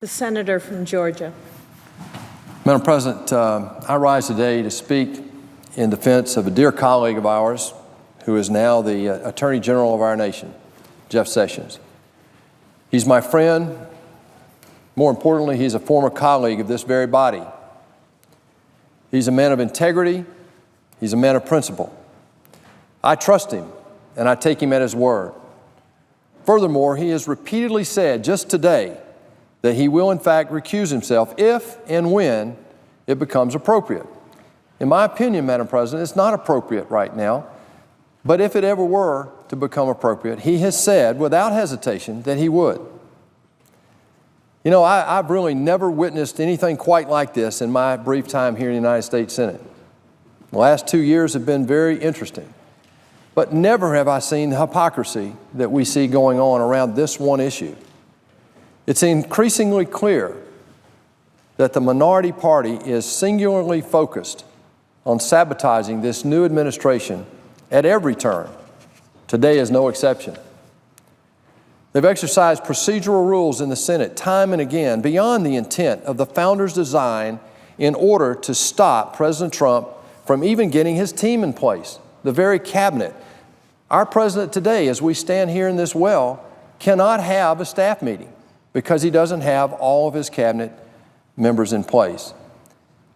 The senator from Georgia. Madam President, I rise today to speak in defense of a dear colleague of ours who is now the Attorney General of our nation, Jeff Sessions. He's my friend. More importantly, he's a former colleague of this very body. He's a man of integrity. He's a man of principle. I trust him, and I take him at his word. Furthermore, he has repeatedly said just today that he will in fact recuse himself if and when it becomes appropriate. In my opinion, Madam President, it's not appropriate right now, but if it ever were to become appropriate, he has said without hesitation that he would. You know, I've really never witnessed anything quite like this in my brief time here in the United States Senate. The last 2 years have been very interesting, but never have I seen the hypocrisy that we see going on around this one issue. It's increasingly clear that the minority party is singularly focused on sabotaging this new administration at every turn. Today is no exception. They've exercised procedural rules in the Senate time and again beyond the intent of the founders' design in order to stop President Trump from even getting his team in place, the very cabinet. Our president today, as we stand here in this well, cannot have a staff meeting because he doesn't have all of his cabinet members in place.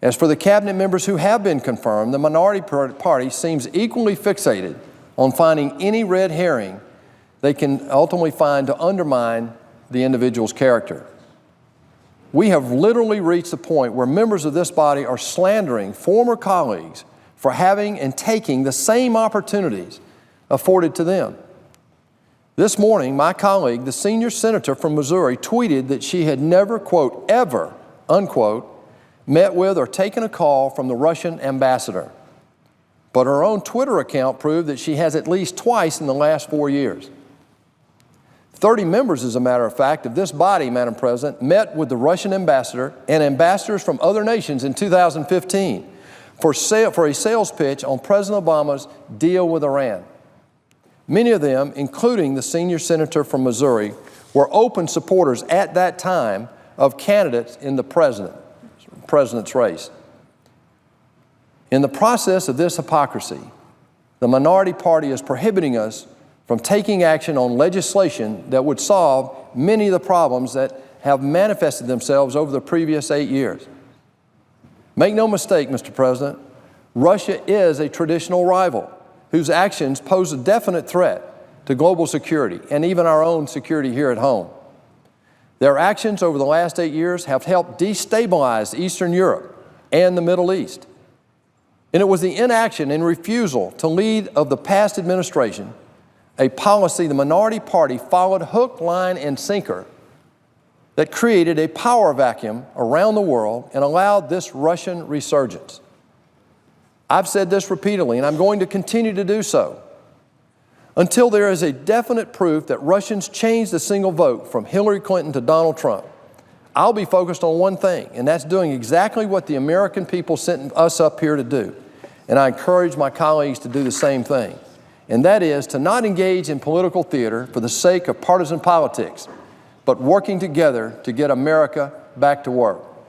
As for the cabinet members who have been confirmed, the minority party seems equally fixated on finding any red herring they can ultimately find to undermine the individual's character. We have literally reached the point where members of this body are slandering former colleagues for having and taking the same opportunities afforded to them. This morning, my colleague, the senior senator from Missouri, tweeted that she had never, quote, ever, unquote, met with or taken a call from the Russian ambassador. But her own Twitter account proved that she has at least twice in the last 4 years. 30 members, as a matter of fact, of this body, Madam President, met with the Russian ambassador and ambassadors from other nations in 2015 for a sales pitch on President Obama's deal with Iran. Many of them, including the senior senator from Missouri, were open supporters at that time of candidates in the president's race. In the process of this hypocrisy, the minority party is prohibiting us from taking action on legislation that would solve many of the problems that have manifested themselves over the previous 8 years. Make no mistake, Mr. President, Russia is a traditional rival whose actions pose a definite threat to global security and even our own security here at home. Their actions over the last 8 years have helped destabilize Eastern Europe and the Middle East. And it was the inaction and refusal to lead of the past administration, a policy the minority party followed hook, line, and sinker, that created a power vacuum around the world and allowed this Russian resurgence. I've said this repeatedly, and I'm going to continue to do so until there is a definite proof that Russians changed the single vote from Hillary Clinton to Donald Trump. I'll be focused on one thing, and that's doing exactly what the American people sent us up here to do. And I encourage my colleagues to do the same thing. And that is to not engage in political theater for the sake of partisan politics, but working together to get America back to work.